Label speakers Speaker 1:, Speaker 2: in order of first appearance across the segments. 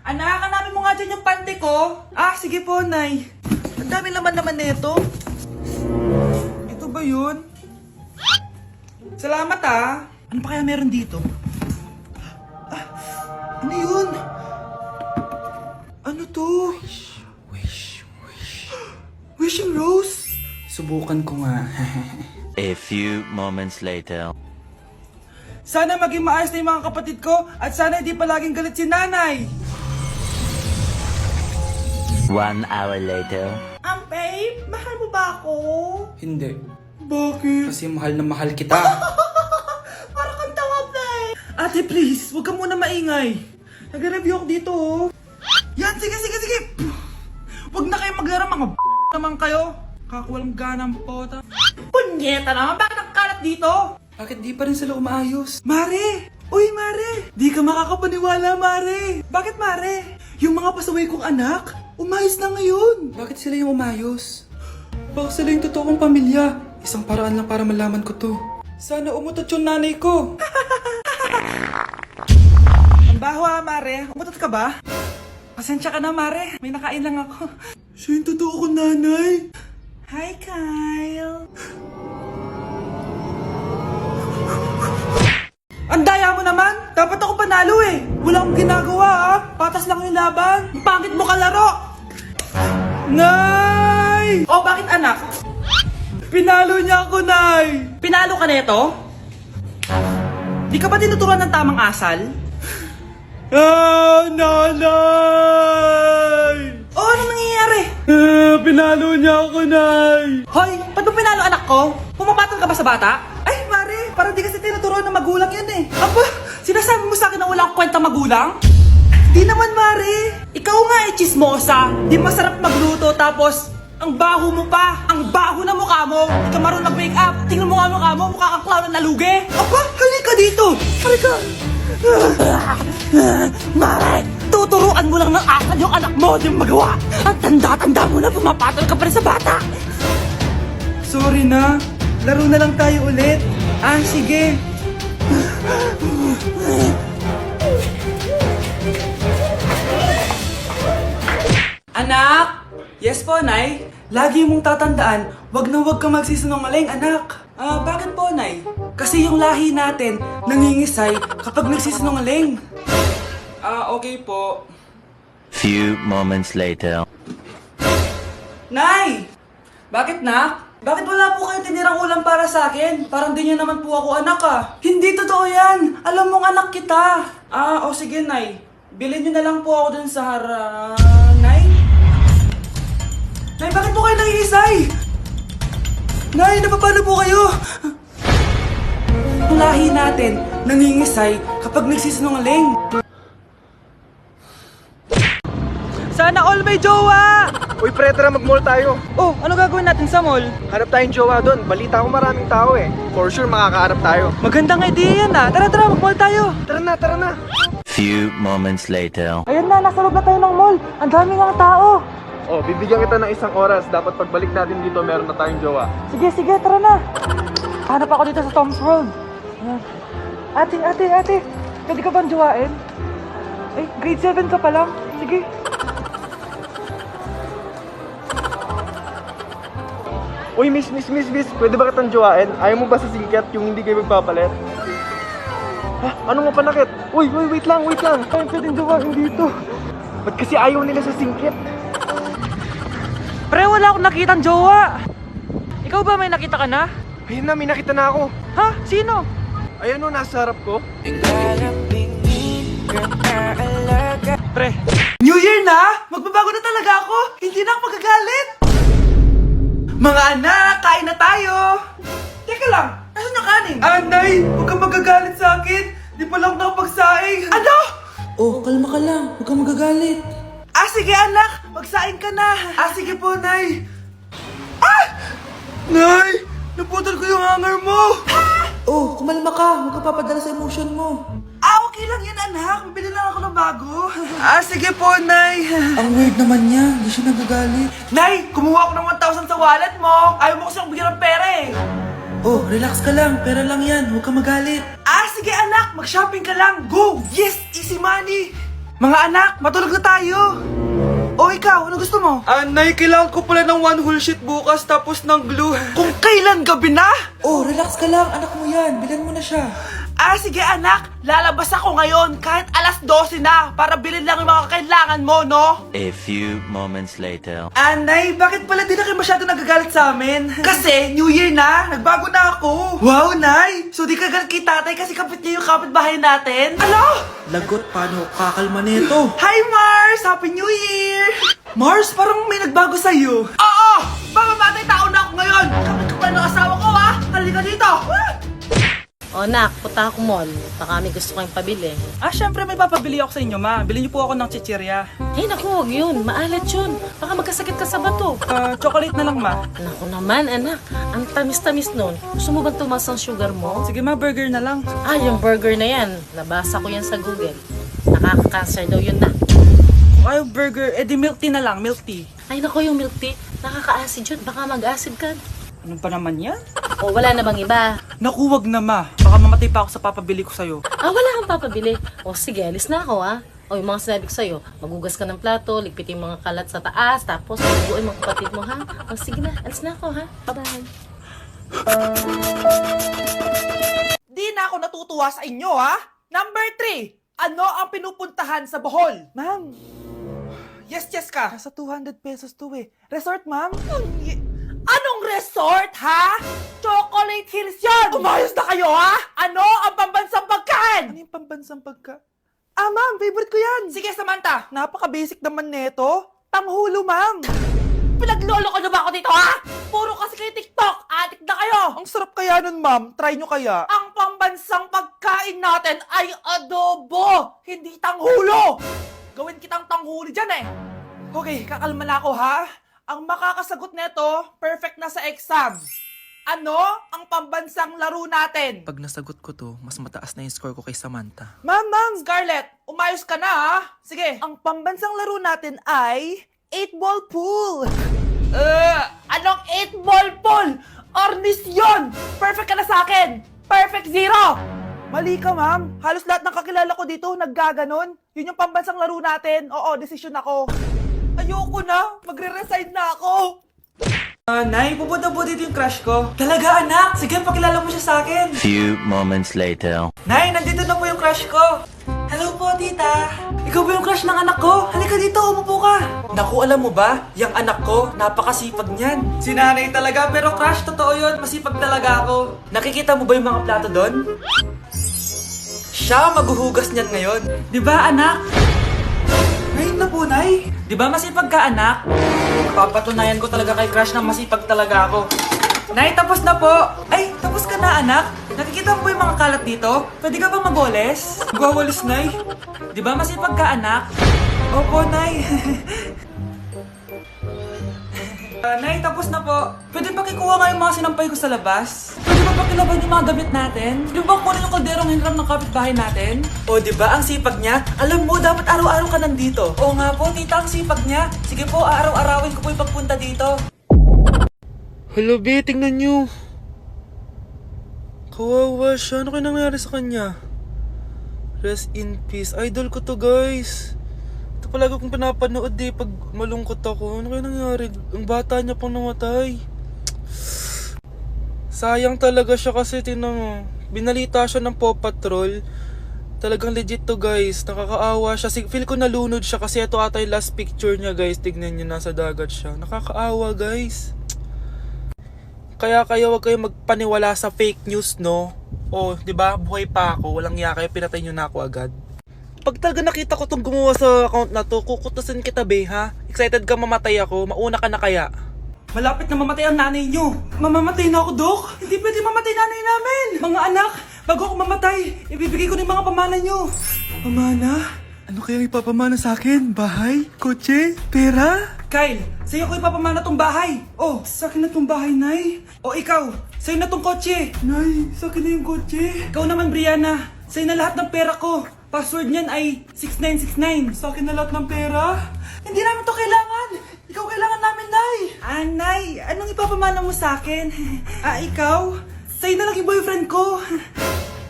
Speaker 1: Anak, hanapin mo nga dyan yung pante ko. Ah, sige po, Nay. Ang dami naman nito. Ito ba yun? Salamat ah. Ano pa kaya meron dito? Ah, ano yun? Ano to? Wishing Rose? Subukan ko nga.
Speaker 2: A few moments later.
Speaker 1: Sana maging maayos na yung mga kapatid ko at sana hindi palaging galit si nanay.
Speaker 2: 1 hour later.
Speaker 1: Babe, mahal mo ba ako?
Speaker 3: Hindi.
Speaker 1: Bakit?
Speaker 3: Kasi mahal na mahal kita.
Speaker 1: Para kang tawa, babe. Ate, please, huwag ka muna maingay. Nag-review ako dito, oh. Yan, sige. Huwag na kayo maglaro, mga naman kayo. Kakawalang ganang pota. Punyeta naman, bakit nagkalat dito?
Speaker 3: Bakit di pa rin sila umaayos?
Speaker 1: Mare! Uy, Mare! Di ka makakapaniwala, Mare! Bakit, Mare? Yung mga pasaway kong anak, umayos na ngayon.
Speaker 3: Bakit sila yung umayos? Baka sila yung totoong pamilya. Isang paraan lang para malaman ko to. Sana umutot yung nanay ko.
Speaker 1: Ang baho ha, Mare. Umutot ka ba? Pasensya ka na, Mare. May nakain lang ako. Siya yung totoo ko, nanay. Hi, Kyle. Ang daya mo naman! Dapat ako panalo eh! Wala akong ginagawa ah! Patas lang yung laban! Ang pangit mo kalaro! Nay! Oh, bakit anak? Pinalo niya ako, Nay! Pinalo ka neto? Di ka ba tinuturuan ng tamang asal? Ah, nanay! Oh, ano nangyayari? Pinalo niya ako, Nay! Hoy, ba't mo pinalo anak ko? Pumapatol ka ba sa bata? Ay, Mare, parang di kasi tinuturuan ng magulang yan eh. Aba, sinasabi mo sa akin na wala akong kwenta magulang? Di naman, Mare. Ikaw nga eh, chismosa. Di masarap magluto tapos ang baho mo pa. Ang baho na mukha mo. Di ka marunong mag-makeup. Tingnan mo nga mukha mo, mukha kang clown na nalugi. Aba, halika dito. Halika. Mare, tuturuan mo lang ng asal yung anak mo, di mo magawa. Ang tanda-tanda mo na pumapatol ka pa rin sa bata. Sorry na. Laro na lang tayo ulit. Ah, sige. Anak! Yes po, Nay. Lagi mong tatandaan, wag na wag kang magsisinungaling, anak. Ah, bakit po, Nay? Kasi yung lahi natin nangingisay kapag nagsisinungaling. Ah, okay po.
Speaker 2: Few moments later.
Speaker 1: Nay! Bakit, Nak? Bakit wala po kayo tinirang ulam para sa akin? Parang di niyo naman po ako anak ah. Hindi totoo yan. Alam mong anak kita. Ah, o sige, Nay. Bilhin niyo na lang po ako dun sa Nay? Nay, bakit po kayo nangiisay? Nay, napapano po kayo? Ang lahi natin nangingisay kapag nagsisinungaling. Sana all may jowa!
Speaker 4: Uy, pre, tara mag-mall tayo.
Speaker 1: Oh, ano gagawin natin sa mall?
Speaker 4: Hanap tayong jowa doon. Balita ko maraming tao eh. For sure, makakaharap tayo.
Speaker 1: Magandang idea yan ah. Tara, mag-mall tayo.
Speaker 4: Tara na.
Speaker 2: Few moments later.
Speaker 1: Ayun na, nasa loob na tayo ng mall. Ang dami ng tao.
Speaker 4: Oh, bibigyan kita ng isang oras. Dapat pagbalik natin dito, meron na tayong jowa.
Speaker 1: Sige, tara na. Hanap ako dito sa Tom's World. Ayan. Ate. Pwede ka bang jowain? Ay, grade 7 ka pa lang. Sige.
Speaker 4: Uy, miss. Pwede ba kitang jowain? Ayaw mo ba sa singket yung hindi kayo magpapalit? Ha? Ano nga panakit? Uy, wait lang. Ayaw pwedeng jowain dito. Ba't kasi ayaw nila sa singket?
Speaker 1: Pre, wala akong nakitang jowa. Ikaw ba may nakita ka na?
Speaker 4: Ayun na, may nakita na ako.
Speaker 1: Ha? Sino?
Speaker 4: Ayun o, nasa harap ko.
Speaker 1: Pre. New Year na! Magbabago na talaga ako! Hindi na ako magagalit! Mga anak, kain na tayo! Teka lang, nasan yung kanin? Anay, huwag kang magagalit sa akin! Di pa lang nakapagsaing! Ano?
Speaker 3: Oh, kalma ka lang. Huwag kang magagalit.
Speaker 1: Ah, sige anak! Magsaing ka na! Ah, sige po, Nay! Ah! Nay! Naputol ko yung hanger mo!
Speaker 3: Oh, kumalma ka. Huwag ka papadala sa emotion mo.
Speaker 1: Ah, okay lang yan, anak. Bibili lang ako ng bago. Ah, sige po, Nay.
Speaker 3: Ang weird naman niya. Hindi siya nagagalit.
Speaker 1: Nay, kumuha ako ng 1,000 sa wallet mo. Ayaw mo kasi akong bigyan ng pera eh.
Speaker 3: Oh, relax ka lang. Pera lang yan. Huwag ka magalit.
Speaker 1: Ah, sige anak. Mag-shopping ka lang. Go! Yes! Easy money! Mga anak, matulog na tayo. O ikaw, ano gusto mo?
Speaker 3: Nay, kailangan ko pala ng one whole sheet bukas tapos ng glue.
Speaker 1: Kung kailan gabi na?
Speaker 3: Oh, relax ka lang. Anak mo yan. Bilan mo na siya.
Speaker 1: Sige anak, lalabas ako ngayon kahit alas 12 na para bilhin lang yung mga kailangan mo, no?
Speaker 2: A few moments later.
Speaker 1: Nay, bakit pala di na kayo masyado nagagalit sa amin? Kasi, New Year na, nagbago na ako. Wow, Nay! So di ka galit kay tatay kasi kapit niya yung kapitbahay natin? Ano?
Speaker 3: Lagot, paano kakalma nito?
Speaker 1: Hi, Mars! Happy New Year! Mars, parang may nagbago sa'yo. Oo! Mamamatay tao na ako ngayon! Kapit ko pa ng asawa ko, ha? Halika dito!
Speaker 5: O nak, punta ako mall. Baka may gusto kayong pabili.
Speaker 1: Syempre may papabili ako sa inyo, ma. Bilhin niyo po ako ng chichirya.
Speaker 5: Ay naku, huwag yun. Maalat yun. Baka magkasakit ka sa bato.
Speaker 1: Chocolate na lang, ma.
Speaker 5: Naku naman, anak. Ang tamis-tamis nun. Gusto mo bang tumas ang sugar mo?
Speaker 1: Sige, ma, burger na lang.
Speaker 5: Yung burger na yan. Nabasa ko yan sa Google. Nakaka-cancer daw yun na.
Speaker 1: Kung ayaw burger, di milk tea na lang, milk tea.
Speaker 5: Ay naku, yung milk tea. Nakaka-acid yun. Baka mag-acid ka.
Speaker 1: Ano pa naman yan?
Speaker 5: O wala na bang iba?
Speaker 1: Naku, wag na, ma. Baka mamatay pa ako sa papabili ko sa'yo.
Speaker 5: Wala kang papabili. O sige, alis na ako O yung mga sinabi ko sa'yo, magugas ka ng plato, ligpitin yung mga kalat sa taas, tapos maguguin mga kapatid mo, ha? O sige na, alis na ako, ha? Bye-bye.
Speaker 1: Di na ako natutuwa sa inyo, ha? Number 3, ano ang pinupuntahan sa Bohol? Ma'am. Yes ka. Nasa 200 pesos to eh. Resort, ma'am? Anong resort, ha? Chocolate Hills yun! Umayos na kayo, ha? Ano ang pambansang pagkain? Ano yung pambansang pagkain? Ma'am, favorite ko yan. Sige, Samantha. Napaka-basic naman neto. Tanghulo, ma'am. Pinaglolo ko na ba ako dito, ha? Puro kasi kayo TikTok. Adik na kayo. Ang sarap kaya nun, ma'am. Try nyo kaya. Ang pambansang pagkain natin ay adobo, hindi tanghulo. Gawin kitang tanghuli dyan, eh. Okay, kakalma na ako, ha? Ang makakasagot neto, perfect na sa exam. Ano ang pambansang laro natin?
Speaker 3: Pag nasagot ko to, mas mataas na yung score ko kay Samantha.
Speaker 1: Ma'am! Scarlett, umayos ka na, ha? Sige. Ang pambansang laro natin ay 8-ball pool. Anong 8-ball pool? Ornis yun! Perfect ka na sa akin! Perfect 0! Mali ka, ma'am. Halos lahat ng kakilala ko dito naggaganon. Yun yung pambansang laro natin. Oo, desisyon ako. Ayoko na. Magre-resign na ako. Nay, pupunta po dito yung crush ko. Talaga, anak? Sige, pakilala mo siya sa akin.
Speaker 2: Few moments later.
Speaker 1: Nay, nandito na po yung crush ko. Hello po, tita. Ikaw ba yung crush ng anak ko? Halika dito, umupo ka. Naku, alam mo ba? Yung anak ko, napakasipag niyan. Si nanay talaga, pero crush, totoo yun. Masipag talaga ako. Nakikita mo ba yung mga plato doon? Siya maghuhugas niyan ngayon. Di ba, anak? Ngayon na po, Nay. Di ba masipag ka, anak? Papatunayan ko talaga kay crush na masipag talaga ako. Nay, tapos na po. Ay, tapos ka na, anak. Nakikita mo ba yung mga kalat dito? Pwede ka bang magwalis? Magwawalis, Nay. Di ba masipag ka, anak? Opo, Nay. Nay, tapos na po. Pwede ba kikuha nga yung mga sinampay ko sa labas? Pwede ba pakilaban yung mga damit natin? Di ba kunin yung kalderong hinram ng kapitbahay natin? O, di ba ang sipag niya? Alam mo, dapat araw-araw ka nandito. O nga po, tita, ang sipag niya. Sige po, araw-arawin ko po yung pagpunta dito.
Speaker 3: Hello, be, tingnan nyo. Kawawa siya. Ano kaya nangyari sa kanya? Rest in peace. Idol ko to, guys. Ito palagi kong pinapanood pag malungkot ako. Ano kaya nangyari? Ang bata niya pang namatay. Sayang talaga siya kasi tinan mo. Binalita siya ng Paw Patrol. Talagang legit to, guys. Nakakaawa siya. Feel ko nalunod siya kasi ito ata yung last picture niya, guys. Tignan niyo, nasa dagat siya. Nakakaawa, guys. Kaya kayo wag kayo magpaniwala sa fake news, no? O, 'di ba? Buhay pa ako, walang iya kayo, pinatay niyo na ako agad. Pag talaga nakita ko tong gumawa sa account na to, kukutusin kita, be, ha? Excited ka mamatay ako, mauna ka na kaya.
Speaker 1: Malapit na mamatay ang nanay niyo. Mamamatay na ako, Dok. Hindi pwede mamatay nanay namin. Mga anak, bago ako mamatay, ibibigay ko na yung mga pamana niyo. Pamana?
Speaker 3: Ano kaya ipapamana sa akin? Bahay? Kotse? Pera?
Speaker 1: Kyle, sa'yo ko ipapamana tong bahay. Oh, sa akin na tong bahay, Nay. O ikaw, sa'yo na tong kotse.
Speaker 3: Nay, sa akin na yung kotse.
Speaker 1: Ikaw naman, Brianna, sa'yo na lahat ng pera ko. Password niyan ay 6969.
Speaker 3: Sa akin na lahat ng pera?
Speaker 1: Hindi namin to kailangan. Ikaw kailangan namin, Nay. Nay, anong ipapamana mo sa akin? Ikaw? Sa'yo na lang yung boyfriend ko.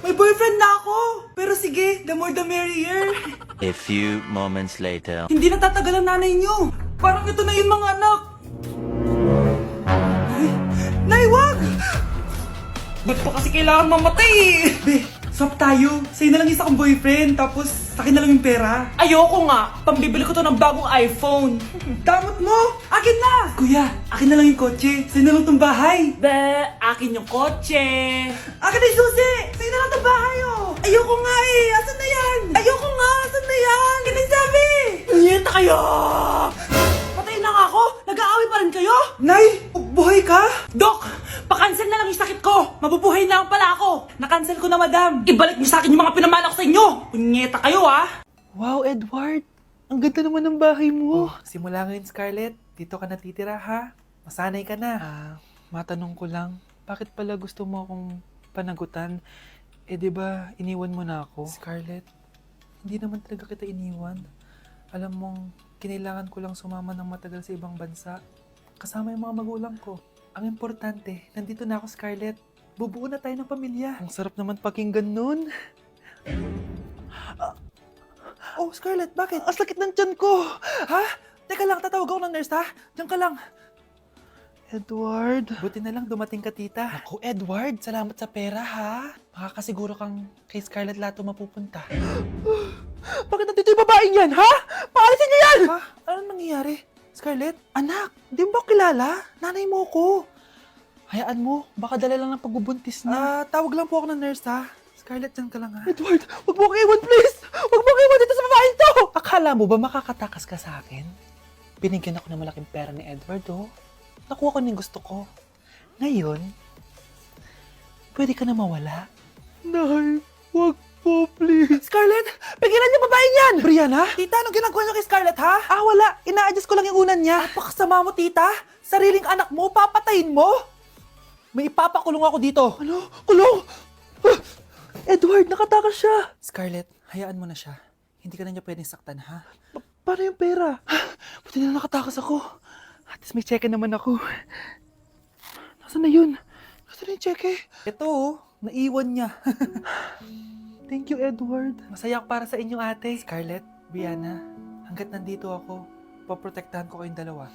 Speaker 1: May boyfriend na ako. Pero sige, the more the merrier.
Speaker 2: A few moments later.
Speaker 1: Hindi na tatagal ang nanay niyo. Parang ito na yung mga anak. Ay, Nay, wag! Ba't pa kasi kailangan mamatay eh? Be, swap tayo. Sa'yo na lang isa kong boyfriend, tapos akin na lang yung pera. Ayoko nga. Pambibili ko to ng bagong iPhone. Damot mo! Akin na! Kuya, akin na lang yung kotse. Sa'yo na lang tong bahay. Be, akin yung kotse. Akin na yung susi! Sa'yo na lang tong bahay oh! Ayoko nga eh! Asan na yan? Ayoko nga! Asan na yan? Ganun sabi! Niyenta kayo! Patay na nga ako! Nag-aaway pa rin kayo? Nay! Buhay ka? Dok! Pakancel na lang yung sakit ko! Mabubuhay na lang pala ako! Nakancel ko na, madam! Ibalik niyo sa akin yung mga pinamana ko sa inyo! Punyeta kayo, ah!
Speaker 3: Wow, Edward! Ang ganda naman ng bahay mo. Simula ngayon, Scarlett. Dito ka natitira, ha? Masanay ka na. Matanong ko lang, bakit pala gusto mo akong panagutan? Eh, di ba, iniwan mo na ako? Scarlett, hindi naman talaga kita iniwan. Alam mong, kinailangan ko lang sumama ng matagal sa ibang bansa. Kasama yung mga magulang ko. Ang importante, nandito na ako, Scarlett. Bubuo na tayo ng pamilya. Ang sarap naman pakinggan nun. Oh, Scarlett, bakit? Ang sakit ng tiyan ko! Ha? Teka lang, tatawag ako ng nurse, ha? Diyan ka lang. Edward. Buti na lang dumating ka, tita. Ako, Edward, salamat sa pera, ha? Makakasiguro kang kay Scarlett Lato mapupunta. Bakit nandito yung babaeng yan, ha? Paalisin niyo yan! Ha? Anong nangyayari? Scarlett? Anak, di mo ba kilala? Nanay mo ko. Hayaan mo, baka dala lang ng pagbubuntis niya. Tawag lang po ako ng nurse, ha? Scarlett, dyan ka lang, ha? Edward, wag mo akong iwan, please! Wag mo akong iwan dito sa babaeng to! Akala mo ba makakatakas ka sa akin? Binigyan ako ng malaking pera ni Edward, oh. Nakuha ko ng gusto ko. Ngayon, pwede ka na mawala. Nay, wag po, please. Scarlett, pigilan niyo babaeng yan! Brianna? Tita, anong ginagawa niyo kay Scarlett, ha? Wala. Ina-adjust ko lang yung unan niya. Napakasama mo, tita. Sariling anak mo, papatayin mo? May ipapakulong ako dito. Ano? Kulong? Edward, nakatakas siya. Scarlett, hayaan mo na siya. Hindi ka na niya pwedeng saktan, ha? Paano yung pera? Buti na nakatakas ako. At least may cheque naman ako. Nasaan na yun? Nasaan na yung cheque? Ito, oh. Naiwan niya. Thank you, Edward. Masaya ako para sa inyo, ate. Scarlett, Brianna, hanggat nandito ako, poprotektahan ko kayong dalawa.